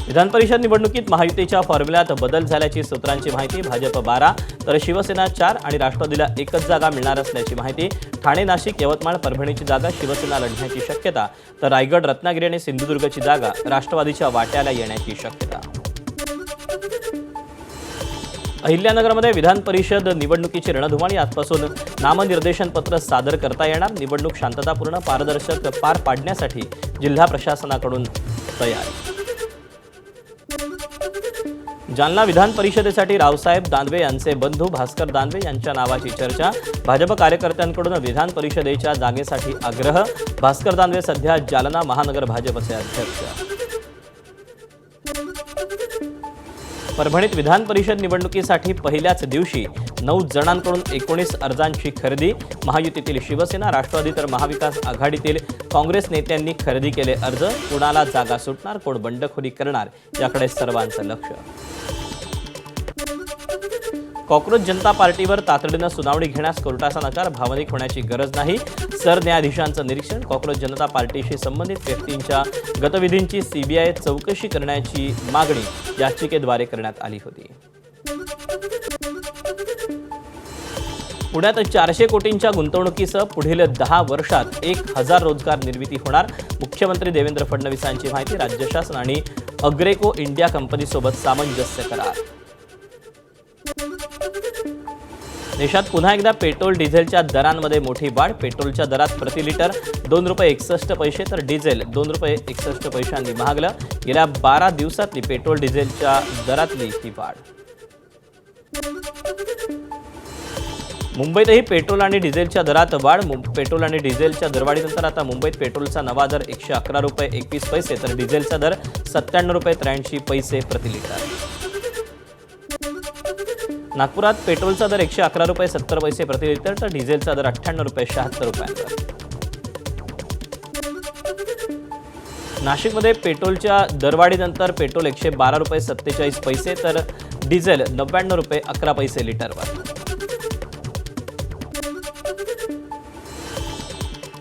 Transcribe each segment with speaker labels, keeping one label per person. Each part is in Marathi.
Speaker 1: विधान परिषद निवडणुकीत महायुतीच्या फॉर्म्युल्यात बदल झाल्याची सूत्रांची माहिती। भाजप 12 तर शिवसेना 4 आणि राष्ट्रवादीला एकच जागा मिळणार असल्याची माहिती। ठाणे, नाशिक, यवतमाळ, परभणीची जागा शिवसेना लढण्याची शक्यता, तर रायगड, रत्नागिरी आणि सिंधुदुर्गची जागा राष्ट्रवादीच्या वाट्याला येण्याची शक्यता। अहिल्यानगरमध्ये विधान परिषद निवडणुकीची रणधुमाळी। आजपासून नामनिर्देशन पत्र सादर करता येणार। निवडणूक शांततापूर्ण पारदर्शक पार पाडण्यासाठी जिल्हा प्रशासनाकडून तयारी। जालना विधान परिषदेसाठी रावसाहेब दानवे यांचे बंधू भास्कर दानवे यांच्या नावाची चर्चा। भाजप कार्यकर्त्यांकडून विधान परिषदेच्या जागेसाठी आग्रह। भास्कर दानवे सध्या जालना महानगर भाजपचे अध्यक्ष। परभणीत विधान परिषद निवडणुकीसाठी पहिल्याच दिवशी 9 जणांकडून 19 अर्जांची खरेदी। महायुतीतील शिवसेना, राष्ट्रवादी तर महाविकास आघाडीतील काँग्रेस नेत्यांनी खरेदी केले अर्ज। कुणाला जागा सुटणार, कोण बंडखोरी करणार, याकडे सर्वांचं लक्ष। कॉक्रोच जनता पार्टीवर तातडीनं सुनावणी घेण्यास कोर्टाचा नकार। भावनिक होण्याची गरज नाही, सरन्यायाधीशांचं निरीक्षण। कॉक्रोच जनता पार्टीशी संबंधित व्यक्तींच्या गतविधींची सीबीआय चौकशी करण्याची मागणी याचिकेद्वारे करण्यात आली होती। पुण्यात 400 कोटींच्या गुंतवणुकीसह पुढील 10 वर्षात 1000 रोजगार निर्मिती होणार। मुख्यमंत्री देवेंद्र फडणवीसांची माहिती। राज्य शासन आणि अग्रेको इंडिया कंपनीसोबत सामंजस्य करार। देशात पुन्हा एकदा पेट्रोल डिझेलच्या दरांमध्ये मोठी वाढ। पेट्रोलच्या दरात प्रति लिटर 2 रुपये 61 पैसे तर डिझेल 2 रुपये 61 पैशांनी महागलं। गेल्या 12 दिवसातली पेट्रोल डिझेलच्या दरातली ही वाढ। मुंबईतही पेट्रोल आणि डिझेलच्या दरात वाढ। पेट्रोल आणि डिझेलच्या दरवाढीनंतर आता मुंबईत पेट्रोलचा नवा दर 111 रुपये 21 पैसे तर डिझेलचा दर 97 रुपये 83 पैसे प्रति लिटर। नागपुरात पेट्रोलचा दर 111 रुपये 70 पैसे प्रति लिटर तर डिझेलचा दर 98 रुपये 76 रुपयांवर। नाशिकमध्ये पेट्रोलच्या दरवाढीनंतर पेट्रोल 112 रुपये 47 पैसे तर डिझेल 99 रुपये 11 पैसे लिटरवर।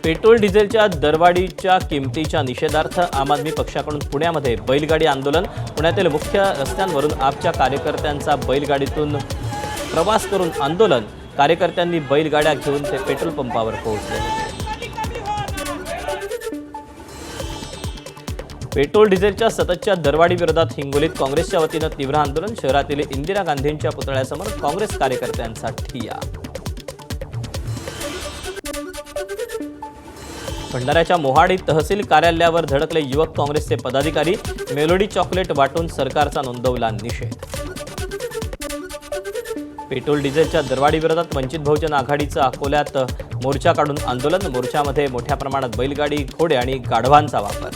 Speaker 1: पेट्रोल डिझेलच्या दरवाढीच्या किमतीच्या निषेधार्थ आम आदमी पक्षाकडून पुण्यामध्ये बैलगाडी आंदोलन। पुण्यातील मुख्य रस्त्यांवरून आपच्या कार्यकर्त्यांचा बैलगाडीतून प्रवास करून आंदोलन। कार्यकर्त्यांनी बैलगाड्या घेऊन ते पेट्रोल पंपावर पोहोचले होते। पेट्रोल डिझेलच्या सततच्या दरवाढी विरोधात हिंगोलीत काँग्रेसच्या वतीनं तीव्र आंदोलन। शहरातील इंदिरा गांधींच्या पुतळ्यासमोर काँग्रेस कार्यकर्त्यांचा ठिय्या। भंडाऱ्याच्या मोहाडी तहसील कार्यालयावर धडकले युवक काँग्रेसचे पदाधिकारी। मेलोडी चॉकलेट वाटून सरकारचा नोंदवला निषेध। पेट्रोल डिझेलच्या दरवाढी विरोधात वंचित बहुजन आघाडीचं अकोल्यात मोर्चा काढून आंदोलन। मोर्चामध्ये मोठ्या प्रमाणात बैलगाडी, घोडे आणि गाढवांचा वापर।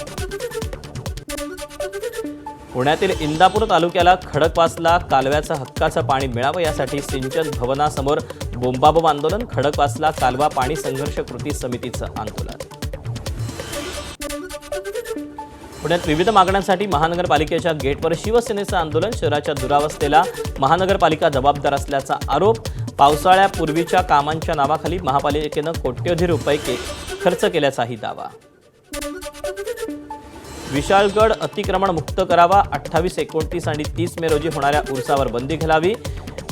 Speaker 1: पुण्यातील इंदापूर तालुक्याला खडकवासला कालव्याचं हक्काचं पाणी मिळावं यासाठी सिंचन भवनासमोर बोंबाबोंब आंदोलन। खडकवासला कालवा पाणी संघर्ष कृती समितीचं आंदोलन। पुण्यात विविध मागण्यांसाठी महानगरपालिकेच्या गेटवर शिवसेनेचं आंदोलन। शहराच्या दुरावस्थेला महानगरपालिका जबाबदार असल्याचा आरोप। पावसाळ्यापूर्वीच्या कामांच्या नावाखाली महापालिकेनं कोट्यवधी रुपये खर्च केल्याचाही दावा। विशाळगड अतिक्रमण मुक्त करावा। 28, 29 आणि 30 मे रोजी होणाऱ्या उर्सावर बंदी घालावी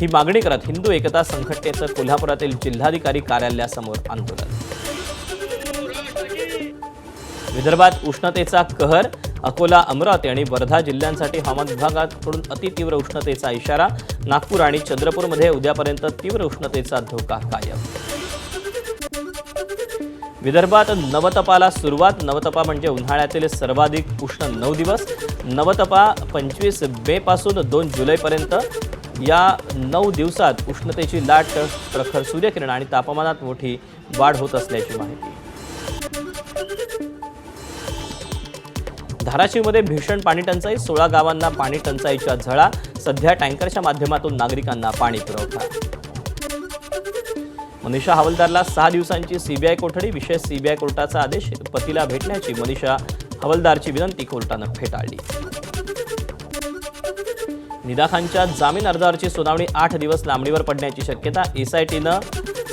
Speaker 1: ही मागणी करत हिंदू एकता संघटनेचं कोल्हापुरातील जिल्हाधिकारी कार्यालयासमोर आंदोलन। विदर्भात उष्णतेचा कहर। अकोला, अमरावती आणि वर्धा जिल्ह्यांसाठी हवामान विभागाकडून अतितीव्र उष्णतेचा इशारा। नागपूर आणि चंद्रपूरमध्ये उद्यापर्यंत तीव्र उष्णतेचा धोका कायम। विदर्भात नवतपाला सुरुवात। नवतपा म्हणजे उन्हाळ्यातील सर्वाधिक उष्ण 9 दिवस। नवतपा 25 मे पासून 2 जुलैपर्यंत। या 9 दिवसात उष्णतेची लाट, प्रखर सूर्यकिरण आणि तापमानात मोठी वाढ होत असल्याची माहिती। धाराशिवमध्ये भीषण पाणी टंचाई। 16 गावांना पाणी टंचाईच्या झळा। सध्या टँकरच्या माध्यमातून नागरिकांना पाणी पुरवठा। मनीषा हवालदारला 6 दिवसांची सीबीआय कोठडी। विशेष सीबीआय कोर्टाचा आदेश। पतीला भेटण्याची मनीषा हवालदारची विनंती कोर्टानं फेटाळली। निदा खानच्या जामीन अर्जावरची सुनावणी 8 दिवस लांबणीवर पडण्याची शक्यता। एसआयटीनं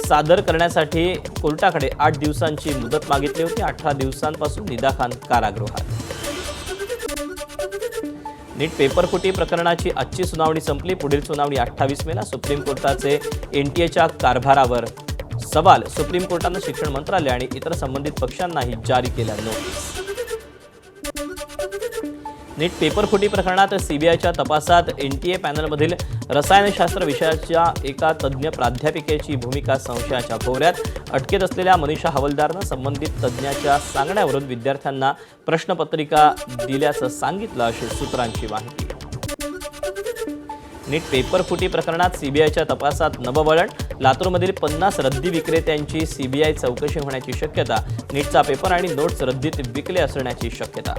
Speaker 1: सादर करण्यासाठी कोर्टाकडे 8 दिवसांची मुदत मागितली होती। 18 दिवसांपासून निदा खान कारागृहात। नीट पेपरफुटी प्रकरणाची आजची सुनावणी संपली. पुढील सुनावणी 28 मेला. सुप्रीम कोर्टाचे एनटीएच्या कारभारावर सवाल. सुप्रीम कोर्टानं शिक्षण मंत्रालय आणि इतर संबंधित पक्षांनाही जारी केल्या नोटीस. नीट पेपरफुटी प्रकरणात सीबीआयच्या तपासात एनटीए पॅनलमधील रसायनशास्त्र विषयाच्या एका तज्ज्ञ प्राध्यापिकेची भूमिका संशयाच्या भोवऱ्यात. अटकेत असलेल्या मनीषा हवलदारनं संबंधित तज्ज्ञाच्या सांगण्यावरून विद्यार्थ्यांना प्रश्नपत्रिका दिल्याचं सांगितलं अशी सूत्रांची माहिती. नीट पेपरफुटी प्रकरणात सीबीआयच्या तपासात नववळण. लातूरमधील 50 रद्दी विक्रेत्यांची सीबीआय चौकशी होण्याची शक्यता. नीटचा पेपर आणि नोट्स रद्दीत विकले असण्याची शक्यता.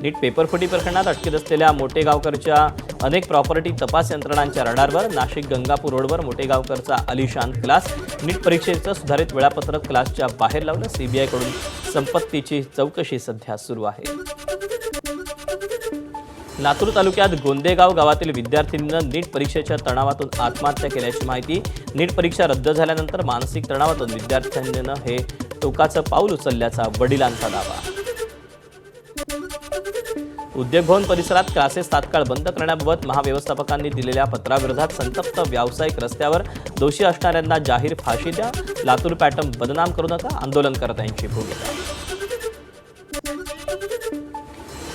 Speaker 1: नीट पेपरफुटी प्रकरणात अटकेत असलेल्या मोटेगावकरच्या अनेक प्रॉपर्टी तपास यंत्रणांच्या रडारवर. नाशिक गंगापूर रोडवर मोटेगावकरचा आलिशान क्लास. नीट परीक्षेचं सुधारित वेळापत्रक क्लासच्या बाहेर लावलं. सीबीआयकडून संपत्तीची चौकशी सध्या सुरू आहे. लातूर तालुक्यात गोंदेगाव गावातील विद्यार्थिनीनं नीट परीक्षेच्या तणावातून आत्महत्या केल्याची माहिती. नीट परीक्षा रद्द झाल्यानंतर मानसिक तणावातून विद्यार्थ्यांनी हे टोकाचं पाऊल उचलल्याचा वडिलांचा दावा. उद्योग भवन परिसरात क्लासेस तात्काळ बंद करण्याबाबत महाव्यवस्थापकांनी दिलेल्या पत्राविरोधात संतप्त व्यावसायिक रस्त्यावर. दोषी असणाऱ्यांना जाहीर फाशी द्या. लातूर पॅटर्न बदनाम करू नका. आंदोलनकर्त्यांची भूमिका.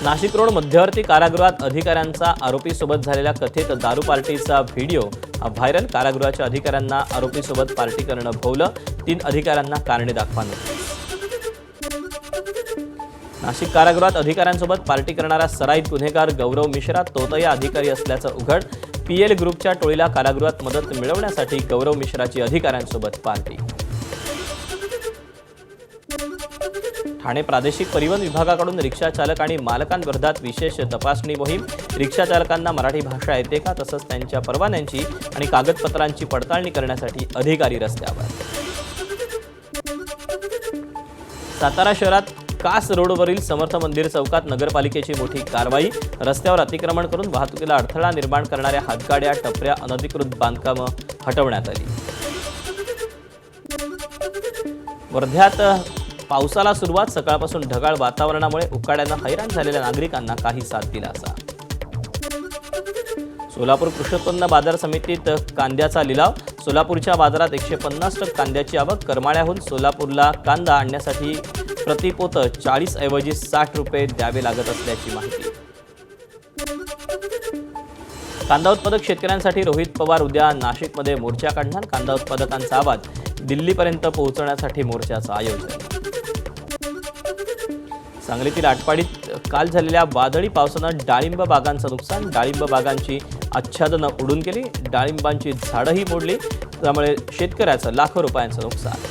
Speaker 1: नाशिक रोड मध्यवर्ती कारागृहात अधिकाऱ्यांचा आरोपीसोबत झालेल्या कथित दारू पार्टीचा व्हिडिओ व्हायरल. कारागृहाच्या अधिकाऱ्यांना आरोपीसोबत पार्टी करणं भोवलं. 3 अधिकाऱ्यांना कारणे दाखवा नोटीस. नाशिक कारागृहात अधिकाऱ्यांसोबत पार्टी करणारा सराईत गुन्हेगार गौरव मिश्रा तोतया अधिकारी असल्याचं उघड. पीएल ग्रुपच्या टोळीला कारागृहात मदत मिळवण्यासाठी गौरव मिश्राची अधिकाऱ्यांसोबत पार्टी. ठाणे प्रादेशिक परिवहन विभागाकडून रिक्षा चालक आणि मालकांविरोधात विशेष तपासणी मोहीम. रिक्षा चालकांना मराठी भाषा येते का, तसंच त्यांच्या परवान्यांची आणि कागदपत्रांची पडताळणी करण्यासाठी अधिकारी रस्त्यावर. सातारा शहरात कास रोडवरील समर्थ मंदिर चौकात नगरपालिकेची मोठी कारवाई. रस्त्यावर अतिक्रमण करून वाहतुकीला अडथळा निर्माण करणाऱ्या हातगाड्या, टपऱ्या, अनधिकृत बांधकामं हटवण्यात आली. वर्ध्यात पावसाला सुरुवात. सकाळपासून ढगाळ वातावरणामुळे उकाड्यानं हैराण झालेल्या नागरिकांना काही साथ दिलासा. सोलापूर कृषी उत्पन्न बाजार समितीत कांद्याचा लिलाव. सोलापूरच्या बाजारात 150 टन कांद्याची आवक. करमाळ्याहून सोलापूरला कांदा आणण्यासाठी प्रतिपोत 40 ऐवजी 60 रुपये द्यावे लागत असल्याची माहिती. कांदा उत्पादक शेतकऱ्यांसाठी रोहित पवार उद्या नाशिकमध्ये मोर्चा काढणार. कांदा उत्पादकांचा आवाज दिल्लीपर्यंत पोहोचवण्यासाठी मोर्चाचं आयोजन. सांगलीतील आटपाडीत काल झालेल्या वादळी पावसानं डाळिंब बागांचं नुकसान. डाळिंब बागांची आच्छादनं उडून गेली. डाळिंबांची झाडंही मोडली. त्यामुळे शेतकऱ्याचं लाखो रुपयांचं नुकसान.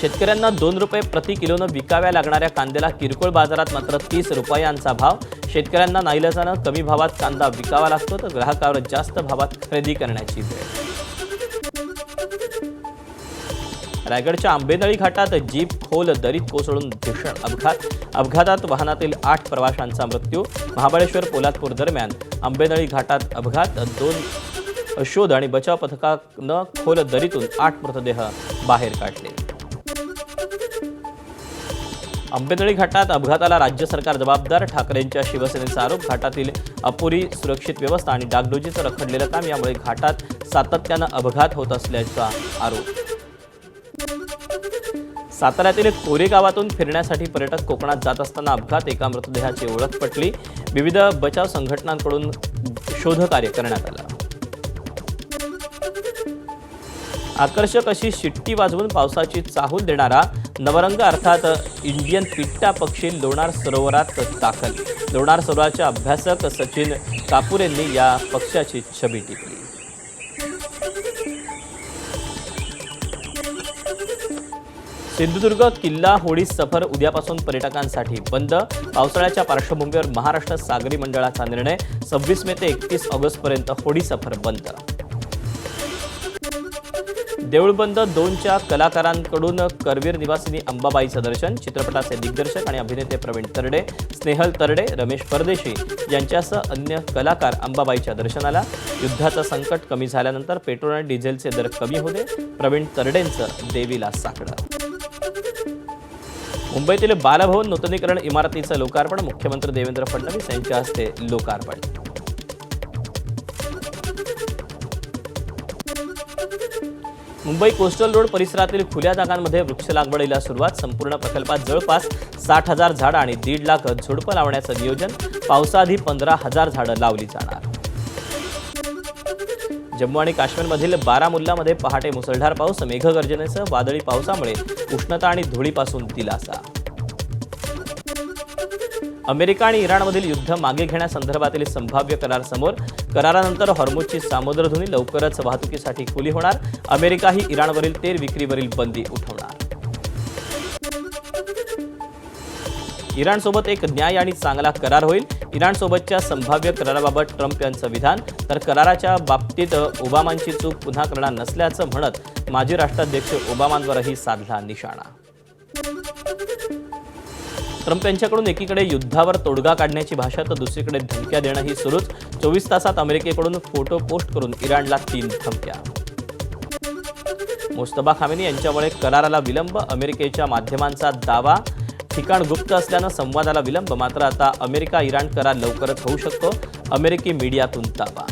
Speaker 1: शेतकऱ्यांना 2 रुपये प्रति किलोनं विकाव्या लागणाऱ्या कांद्याला किरकोळ बाजारात मात्र 30 रुपयांचा भाव. शेतकऱ्यांना नाईलाजानं कमी भावात कांदा विकावा लागतो तर ग्राहकावर जास्त भावात खरेदी करण्याची वेळ. रायगडच्या आंबेनळी घाटात जीप खोल दरीत कोसळून भीषण अपघात. अपघातात वाहनातील 8 प्रवाशांचा मृत्यू. महाबळेश्वर पोलादपूर दरम्यान आंबेनळी घाटात अपघात. 2 शोध आणि बचाव पथकानं खोल दरीतून 8 मृतदेह बाहेर काढले. आंबेनळी घाटात अपघाताला राज्य सरकार जबाबदार. ठाकरेंच्या शिवसेनेचा आरोप. घाटातील अपुरी सुरक्षित व्यवस्था आणि डागडुजीचं रखडलेलं काम यामुळे घाटात सातत्यानं अपघात होत असल्याचा आरोप. साताऱ्यातील कोरेगावातून फिरण्यासाठी पर्यटक कोकणात जात असताना अपघात. एका मृतदेहाची ओळख पटली. विविध बचाव संघटनांकडून शोधकार्य करण्यात आलं. आकर्षक अशी शिट्टी वाजवून पावसाची चाहूल देणारा नवरंग अर्थात इंडियन पिट्टा पक्षी लोणार सरोवरात दाखल. लोणार सरोवराच्या अभ्यासक सचिन कापुरेंनी या पक्षाची छबी टिपली. सिंधुदुर्ग किल्ला होडी सफर उद्यापासून पर्यटकांसाठी बंद. पावसाळ्याच्या पार्श्वभूमीवर महाराष्ट्र सागरी मंडळाचा निर्णय. 26 मे ते 31 ऑगस्टपर्यंत होडी सफर बंद. देऊळबंद 2च्या कलाकारांकडून करवीर निवासिनी अंबाबाईचं दर्शन. चित्रपटाचे दिग्दर्शक आणि अभिनेते प्रवीण तरडे, स्नेहल तरडे, रमेश परदेशी यांच्यासह अन्य कलाकार अंबाबाईच्या दर्शनाला. युद्धाचं संकट कमी झाल्यानंतर पेट्रोल आणि डिझेलचे दर कमी होते. प्रवीण तरडेंचं देवीला साकडं. मुंबईतील बालभवन नूतनीकरण इमारतीचं लोकार्पण, मुख्यमंत्री देवेंद्र फडणवीस यांच्या हस्ते लोकार्पण. मुंबई कोस्टल रोड परिसरातील खुल्या जागांमध्ये वृक्ष लागवडीला सुरुवात. संपूर्ण प्रकल्पात जवळपास 60,000 झाडं आणि 1.5 लाख झुडपं लावण्याचं नियोजन. पावसाआधी 15,000 झाडं लावली जाणार. जम्मू आणि काश्मीरमधील बारामुल्लामध्ये पहाटे मुसळधार पाऊस, मेघगर्जनेसह वादळी पावसामुळे उष्णता आणि धुळीपासून दिलासा. अमेरिका आणि इराणमधील युद्ध मागे घेण्यासंदर्भातील संभाव्य करार समोर. करारानंतर हॉर्मुझची सामुद्रधुनी लवकरच वाहतुकीसाठी खुली होणार. अमेरिकाही इराणवरील तेल विक्रीवरील बंदी उठवणार. इराणसोबत एक न्याय आणि चांगला करार होईल. इराणसोबतच्या संभाव्य कराराबाबत ट्रम्प यांचं विधान. तर कराराच्या बाबतीत ओबामांची चूक पुन्हा करणार नसल्याचं म्हणत माजी राष्ट्राध्यक्ष ओबामांवरही साधला निशाणा. ट्रम्प यांच्याकडून एकीकडे युद्धावर तोडगा काढण्याची भाषा तर दुसरीकडे धमक्या देणंही सुरूच. 24 तासात अमेरिकेकडून फोटो पोस्ट करून इराणला 3 धमक्या. मुस्तफा खामेनी यांच्यामुळे कराराला विलंब, अमेरिकेच्या माध्यमांचा दावा. ठिकाण गुप्त असल्यानं संवादाला विलंब. मात्र आता अमेरिका इराण करार लवकरच होऊ शकतो. अमेरिकी मीडियातून दावा.